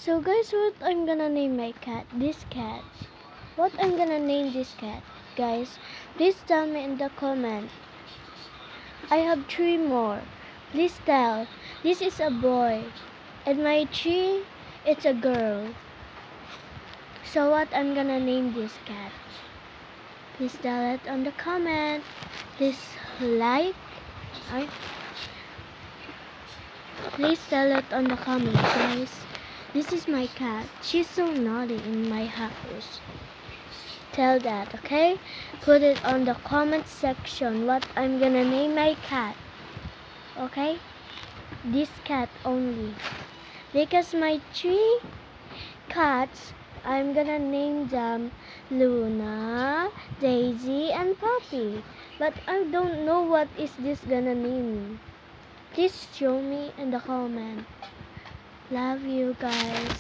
So guys, what I'm gonna name my cat? This cat. What I'm gonna name this cat? Guys, please tell me in the comment. I have 3 more. Please tell. This is a boy. And my 3, it's a girl. So what I'm gonna name this cat? Please tell it on the comment. Please like. Please tell it on the comment, guys. This is my cat. She's so naughty in my house. Tell that, okay? Put it on the comment section what I'm gonna name my cat. Okay? This cat only. Because my 3 cats, I'm gonna name them Luna, Daisy, and Poppy. But I don't know what is this gonna name. Please show me in the comment. Love you guys.